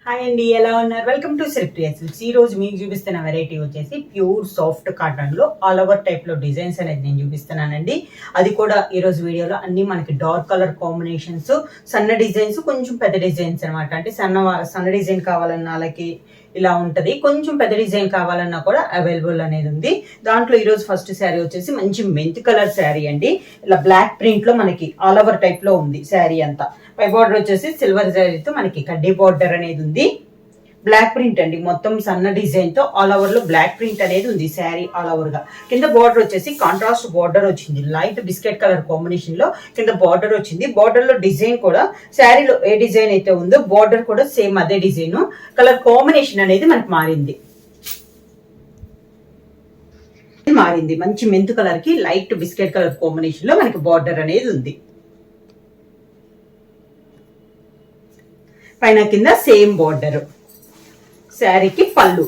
Hi అండి, ఎలా ఉన్నారు? Welcome to silk silks. ఈ రోజు మీకు చూపిస్తున్న వెరైటీ వచ్చేసి ప్యూర్ సాఫ్ట్ కాటన్ లో ఆల్ ఓవర్ టైప్ లో డిజైన్స్ అనేది నేను చూపిస్తున్నానండి. అది కూడా ఈ రోజు వీడియోలో అన్ని మనకి డార్క్ కలర్ కాంబినేషన్స్, సన్న డిజైన్స్, కొంచెం పెద్ద డిజైన్స్ అనమాట. అంటే సన్న డిజైన్ కావాలన్నా వాళ్ళకి ఇలా ఉంటది, కొంచెం పెద్ద డిజైన్ కావాలన్నా కూడా అవైలబుల్ అనేది ఉంది. దాంట్లో ఈ రోజు ఫస్ట్ శారీ వచ్చేసి మంచి మెంత్ కలర్ శారీ అండి. ఇలా బ్లాక్ ప్రింట్ లో మనకి ఆల్ ఓవర్ టైప్ లో ఉంది శారీ అంతా. పై బార్డర్ వచ్చేసి సిల్వర్ జరీతో మనకి కడ్డీ బార్డర్ అనేది ఉంది. బ్లాక్ ప్రింట్ అండి, మొత్తం సన్న డిజైన్ తో ఆల్ ఓవర్ లో బ్లాక్ ప్రింట్ అనేది ఉంది శారీ ఆల్ ఓవర్ గా. కింద బార్డర్ వచ్చేసి కాంట్రాస్ట్ బార్డర్ వచ్చింది, లైట్ బిస్కెట్ కలర్ కాంబినేషన్ లో కింద బార్డర్ వచ్చింది. బార్డర్ లో డిజైన్ కూడా శారీలో ఏ డిజైన్ అయితే ఉందో బార్డర్ కూడా సేమ్ అదే డిజైన్. కలర్ కాంబినేషన్ అనేది మనకి మారింది, మంచి మెంతు కలర్ కి లైట్ బిస్కెట్ కలర్ కాంబినేషన్ లో మనకి బార్డర్ అనేది ఉంది. పైన కింద సేమ్ బార్డర్. శారీకి పళ్ళు,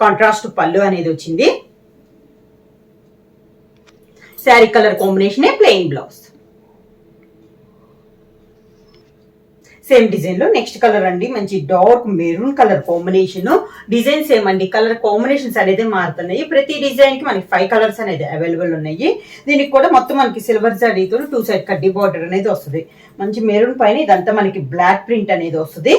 కాంట్రాస్ట్ పళ్ళు అనేది వచ్చింది. Sari colour combination plain blouse. Same design లో నెక్స్ట్ కలర్ అండి, మంచి dark maroon colour combination. Design same అండి, కలర్ కాంబినేషన్స్ అనేది మారుతున్నాయి. ప్రతి డిజైన్ కి మనకి 5 కలర్స్ అనేది అవైలబుల్ ఉన్నాయి. దీనికి కూడా మొత్తం మనకి సిల్వర్ జరీతో 2 సైడ్ కడ్డీ బార్డర్ అనేది వస్తుంది. మంచి మెరూన్ పైన ఇదంతా మనకి బ్లాక్ ప్రింట్ అనేది వస్తుంది.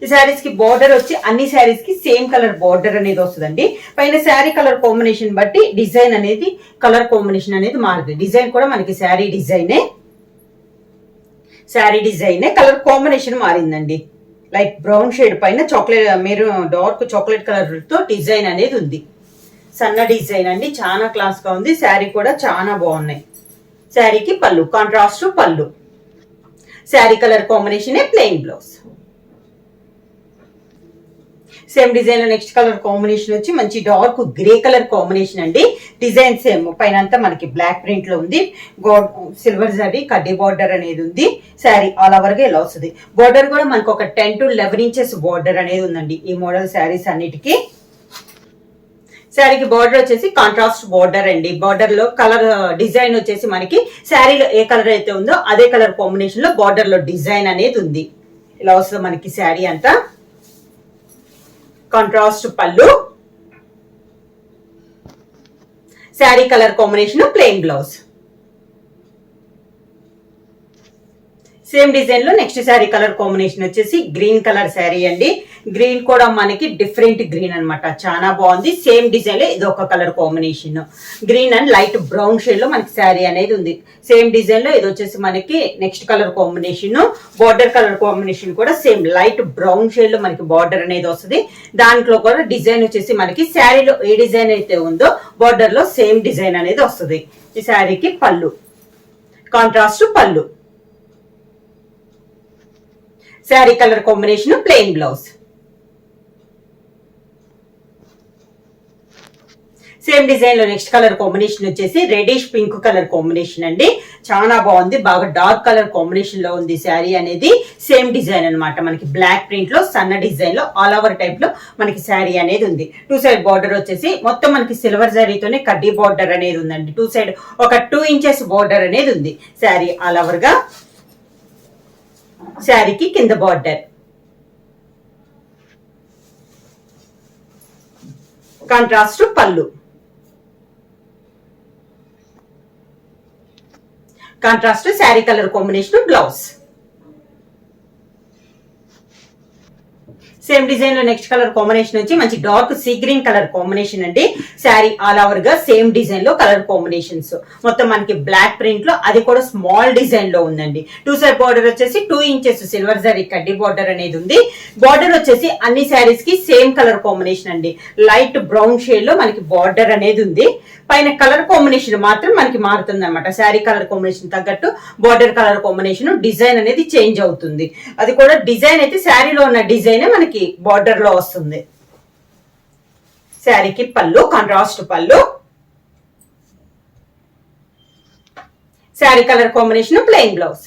ఈ శారీస్ కి బార్డర్ వచ్చి అన్ని శారీస్ కి సేమ్ కలర్ బార్డర్ అనేది వస్తుందండి. పైన శారీ కలర్ కాంబినేషన్ బట్టి డిజైన్ అనేది కలర్ కాంబినేషన్ అనేది మారుతుంది. డిజైన్ కూడా మనకి శారీ డిజైనే కలర్ కాంబినేషన్ మారిందండి. లైట్ బ్రౌన్ షేడ్ పైన chocolate maroon dark chocolate colour తో డిజైన్ అనేది ఉంది. సన్న డిజైన్ అండి, చాలా క్లాస్ గా ఉంది. శారీ కూడా చాలా బాగున్నాయి. శారీకి పళ్ళు, కాంట్రాస్ట్ పళ్ళు. Sari colour combination plain blouse. Same design లో నెక్స్ట్ కలర్ కాంబినేషన్ వచ్చి మంచి డార్క్ గ్రే కలర్ కాంబినేషన్ అండి. డిజైన్ సేమ్, పైన అంతా మనకి బ్లాక్ ప్రింట్ లో ఉంది. సిల్వర్ జరీ కడ్డీ బార్డర్ అనేది ఉంది. శారీ ఆల్ ఓవర్ గా ఇలా వస్తుంది. బార్డర్ కూడా మనకు ఒక 10 to 11 ఇంచెస్ బార్డర్ అనేది ఉందండి ఈ మోడల్ శారీస్ అన్నిటికీ. శారీకి బార్డర్ వచ్చేసి కాంట్రాస్ట్ బార్డర్ అండి. బార్డర్ లో కలర్ డిజైన్ వచ్చేసి మనకి శారీలో ఏ కలర్ అయితే ఉందో అదే కలర్ కాంబినేషన్ లో బార్డర్ లో డిజైన్ అనేది ఉంది. ఇలా వస్తుంది మనకి శారీ అంతా. కాంట్రాస్ట్ పళ్ళు. Sari colour combination plain blouse. Same design లో నెక్స్ట్ శారీ కలర్ కాంబినేషన్ వచ్చేసి గ్రీన్ కలర్ శారీ అండి. గ్రీన్ కూడా మనకి డిఫరెంట్ గ్రీన్ అనమాట, చాలా బాగుంది. సేమ్ డిజైన్ లో ఇది ఒక colour combination. Green and light brown shade లో మనకి శారీ అనేది ఉంది. సేమ్ డిజైన్ లో ఇది వచ్చేసి మనకి next colour combination. Border colour combination కూడా సేమ్ లైట్ బ్రౌన్ షేడ్ లో మనకి బార్డర్ అనేది వస్తుంది. దాంట్లో కూడా డిజైన్ వచ్చేసి మనకి శారీలో ఏ డిజైన్ అయితే ఉందో బార్డర్ లో సేమ్ డిజైన్ అనేది వస్తుంది. ఈ శారీకి పళ్ళు, కాంట్రాస్ట్ పళ్ళు. Sari colour combination plain blouse. Same design లో నెక్స్ట్ కలర్ కాంబినేషన్ వచ్చేసి రెడిష్ పింక్ కలర్ కాంబినేషన్ అండి. చాలా బాగుంది, బాగా డార్క్ కలర్ కాంబినేషన్ లో ఉంది శారీ అనేది. సేమ్ డిజైన్ అనమాట, మనకి బ్లాక్ ప్రింట్ లో సన్న డిజైన్ లో ఆల్ ఓవర్ టైప్ లో మనకి శారీ అనేది ఉంది. 2 సైడ్ బార్డర్ వచ్చేసి మొత్తం మనకి సిల్వర్ జరీతోనే కడ్డీ బార్డర్ అనేది ఉందండి. 2 సైడ్ ఒక 2 ఇంచెస్ బార్డర్ అనేది ఉంది శారీ ఆల్ ఓవర్ గా. శారీకి కింద బార్డర్, కాంట్రాస్ట్ పళ్ళు, contrast sari colour combination blouse. Same design లో నెక్స్ట్ కలర్ కాంబినేషన్ వచ్చి మంచి dark sea green colour combination అండి. శారీ ఆల్ ఓవర్ గా సేమ్ డిజైన్ లో కలర్ కాంబినేషన్స్. మొత్తం మనకి బ్లాక్ ప్రింట్ లో అది కూడా స్మాల్ డిజైన్ లో ఉందండి. 2 సైడ్ బార్డర్ వచ్చేసి 2 ఇంచెస్ సిల్వర్ జరీ కడ్డీ బార్డర్ అనేది ఉంది. బార్డర్ వచ్చేసి అన్ని శారీస్ కి సేమ్ కలర్ కాంబినేషన్ అండి. లైట్ బ్రౌన్ షేడ్ లో మనకి బార్డర్ అనేది ఉంది. పైన కలర్ కాంబినేషన్ మాత్రం మనకి మారుతుంది అనమాట. శారీ కలర్ కాంబినేషన్ తగ్గట్టు బార్డర్ కలర్ కాంబినేషన్ డిజైన్ అనేది చేంజ్ అవుతుంది. అది కూడా డిజైన్ అయితే శారీలో ఉన్న డిజైన్ మనకి బార్డర్ లో వస్తుంది. శారీకి పళ్ళు, కాంట్రాస్ట్ పళ్ళు. Sari colour combination plain blouse.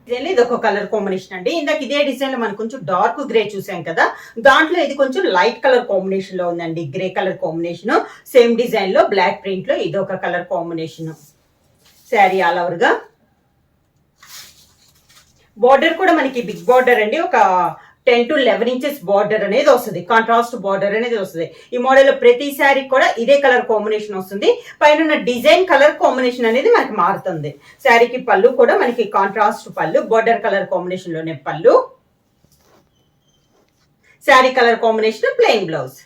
ఇది ఒక కలర్ కాంబినేషన్ అండి. ఇందాక ఇదే డిజైన్ లో మనం కొంచెం డార్క్ గ్రే చూసాం కదా, దాంట్లో ఇది కొంచెం లైట్ కలర్ కాంబినేషన్ లో ఉందండి. Grey colour combination. Same design లో బ్లాక్ ప్రింట్ లో ఇది ఒక colour combination. Sari all over గా బార్డర్ కూడా మనకి బిగ్ బార్డర్ అండి, ఒక 10 to 11 ఇంచెస్ బార్డర్ అనేది వస్తుంది, కాంట్రాస్ట్ బార్డర్ అనేది వస్తుంది. ఈ మోడల్ ప్రతి శారీ కూడా ఇదే కలర్ కాంబినేషన్ వస్తుంది. పైన డిజైన్ కలర్ కాంబినేషన్ అనేది మనకి మారుతుంది. శారీకి పళ్ళు కూడా మనకి కాంట్రాస్ట్ పళ్ళు, బార్డర్ కలర్ కాంబినేషన్ లోనే పళ్ళు. Sari colour combination plain blouse.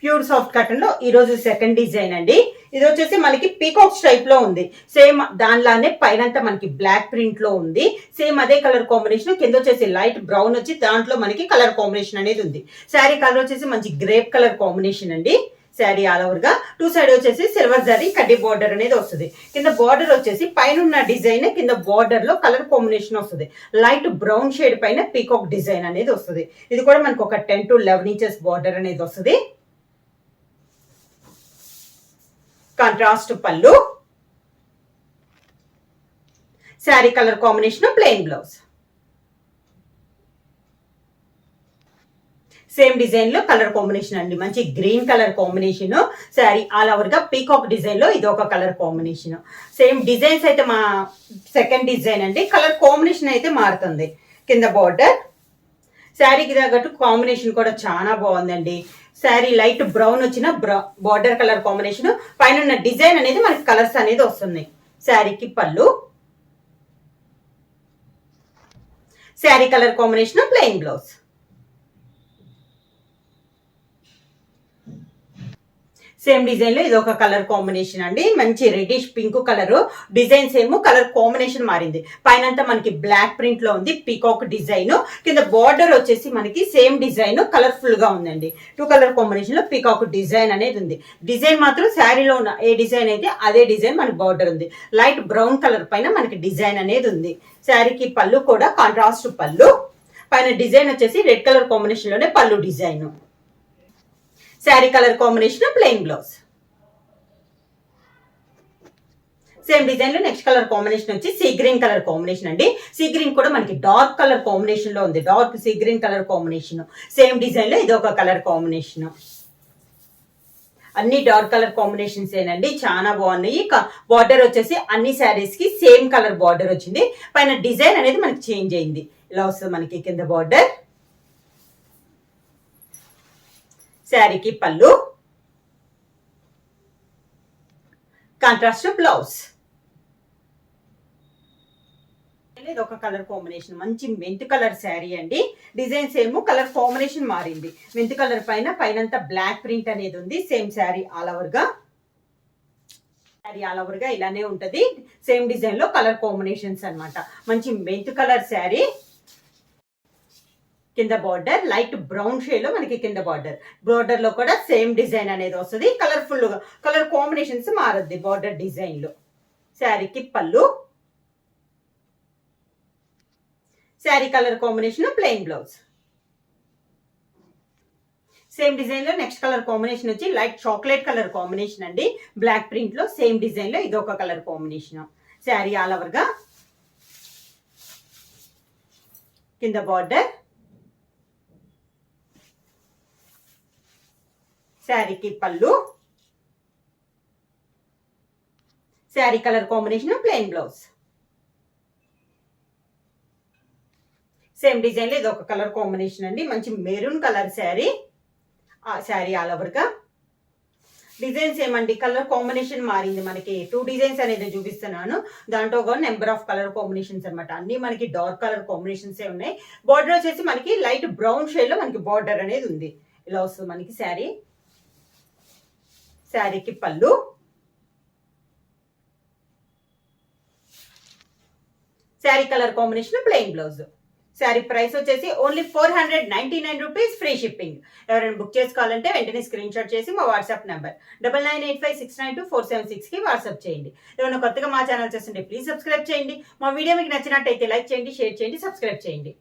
Pure soft cotton లో ఈ రోజు సెకండ్ డిజైన్ అండి. ఇది వచ్చేసి మనకి పీకాక్స్ టైప్ లో ఉంది. సేమ్ దానిలానే పైనంతా మనకి బ్లాక్ ప్రింట్ లో ఉంది. సేమ్ అదే కలర్ కాంబినేషన్. కింద వచ్చేసి లైట్ బ్రౌన్ వచ్చి దాంట్లో మనకి కలర్ కాంబినేషన్ అనేది ఉంది. శారీ కలర్ వచ్చేసి మంచి గ్రేప్ కలర్ కాంబినేషన్ అండి. శారీ ఆల్ ఓవర్ గా టూ సైడ్ వచ్చేసి సిల్వర్ జరీ కడ్డీ బార్డర్ అనేది వస్తుంది. కింద బార్డర్ వచ్చేసి పైన ఉన్న డిజైన్ కింద బార్డర్ లో కలర్ కాంబినేషన్ వస్తుంది. లైట్ బ్రౌన్ షేడ్ పైన పీకాక్ డిజైన్ అనేది వస్తుంది. ఇది కూడా మనకు ఒక 10 to 11 ఇంచెస్ బార్డర్ అనేది వస్తుంది. కాంట్రాస్ట్ పళ్ళు. Sari colour combination plain blouse. Same design లో కలర్ కాంబినేషన్ అండి, మంచి green colour combination. Sari all over గా పీకాక్ డిజైన్ లో ఇది ఒక కలర్ కాంబినేషన్. సేమ్ డిజైన్స్ అయితే మా సెకండ్ డిజైన్ అండి, కలర్ కాంబినేషన్ అయితే మారుతుంది. కింద బార్డర్ శారీకి తగ్గట్టు కాంబినేషన్ కూడా చాలా బాగుందండి. శారీ లైట్ బ్రౌన్ వచ్చిన బార్డర్ కలర్ కాంబినేషన్, పైన డిజైన్ అనేది మనకి కలర్స్ అనేది వస్తుంది. శారీకి పళ్ళు. Sari colour combination plain blouse. Same design లో ఇది ఒక కలర్ కాంబినేషన్ అండి, మంచి reddish pink colour. Design same, colour combination మారింది. పైనంతా మనకి బ్లాక్ ప్రింట్ లో ఉంది పీకాక్ డిజైన్. కింద బార్డర్ వచ్చేసి మనకి సేమ్ డిజైన్ కలర్ఫుల్ గా ఉందండి. టూ కలర్ కాంబినేషన్ లో పీకాక్ డిజైన్ అనేది ఉంది. డిజైన్ మాత్రం శారీలో ఉన్న ఏ డిజైన్ అయితే అదే డిజైన్ మనకి బార్డర్ ఉంది. లైట్ బ్రౌన్ కలర్ పైన మనకి డిజైన్ అనేది ఉంది. శారీకి పళ్ళు కూడా కాంట్రాస్ట్ పళ్ళు. పైన డిజైన్ వచ్చేసి రెడ్ కలర్ కాంబినేషన్ లోనే పళ్ళు design. Sari colour combination plain blouse. Same design లో నెక్స్ట్ కలర్ కాంబినేషన్ వచ్చి సీ గ్రీన్ కలర్ కాంబినేషన్ అండి. సీ గ్రీన్ కూడా మనకి డార్క్ కలర్ కాంబినేషన్ లో ఉంది, dark sea green colour combination. Same design లో ఇది ఒక కలర్ కాంబినేషన్. అన్ని డార్క్ కలర్ కాంబినేషన్స్ ఏనండి, చాలా బాగున్నాయి. బార్డర్ వచ్చేసి అన్ని శారీస్ కి సేమ్ కలర్ బార్డర్ వచ్చింది. పైన డిజైన్ అనేది మనకి చేంజ్ అయింది. ఇలా వస్తుంది మనకి కింద బార్డర్. శారీకి పళ్ళు. Contrast blouse. ఇది ఒక కలర్ కాంబినేషన్, మంచి మెంత్ కలర్ శారీ అండి. డిజైన్ సేమ్, కలర్ కాంబినేషన్ మారింది. మెంత్ కలర్ పైనంతా బ్లాక్ ప్రింట్ అనేది ఉంది. సేమ్ శారీ ఆల్ ఓవర్ గా. శారీ ఆల్ ఓవర్ గా ఇలానే ఉంటది. సేమ్ డిజైన్ లో కలర్ కాంబినేషన్స్ అన్నమాట. మంచి మెంత్ కలర్ శారీ. కింద బార్డర్ లైట్ బ్రౌన్ షేడ్ లో మనకి కింద బార్డర్ లో కూడా సేమ్ డిజైన్ అనేది వస్తుంది. కలర్ఫుల్ గా కలర్ కాంబినేషన్స్ మారద్ది బార్డర్ డిజైన్ లో. శారీకి పళ్ళు. Sari colour combination plain blouse. Same design లో నెక్స్ట్ కలర్ కాంబినేషన్ వచ్చి లైట్ చాక్లెట్ కలర్ కాంబినేషన్ అండి, బ్లాక్ ప్రింట్ లో. సేమ్ డిజైన్ లో ఇది ఒక colour combination. Sari all over గా. కింద బార్డర్. శారీకి పళ్ళు. Sari colour combination plain blouse. Same design లో ఇది ఒక కలర్ కాంబినేషన్ అండి, మంచి maroon colour sari. Sari all over గా. డిజైన్స్ ఏమండి, కలర్ కాంబినేషన్ మారింది. మనకి 2 డిజైన్స్ అనేది చూపిస్తున్నాను. దాంట్లో కూడా నెంబర్ ఆఫ్ కలర్ కాంబినేషన్స్ అనమాట. అన్ని మనకి డార్క్ కలర్ కాంబినేషన్స్ ఉన్నాయి. బార్డర్ వచ్చేసి మనకి లైట్ బ్రౌన్ షేడ్ లో మనకి బార్డర్ అనేది ఉంది. ఇలా వస్తుంది మనకి శారీ. శారీకి పళ్ళు. Sari colour combination plain blouse. Sari price వచ్చేసి ఓన్లీ 499 రూపీస్, ఫ్రీ షిప్పింగ్. ఎవరైనా బుక్ చేసుకోవాలంటే వెంటనే స్క్రీన్ షాట్ చేసి మా వాట్సాప్ నెంబర్ 9985692476 కి వాట్సాప్ చేయండి. ఏమైనా కొత్తగా మా ఛానల్ చేస్తుంటే ప్లీజ్ సబ్స్క్రైబ్ చేయండి. మా వీడియో మీకు నచ్చినట్టయితే లైక్ చేయండి, షేర్ చేయండి, సబ్స్క్రైబ్ చేయండి.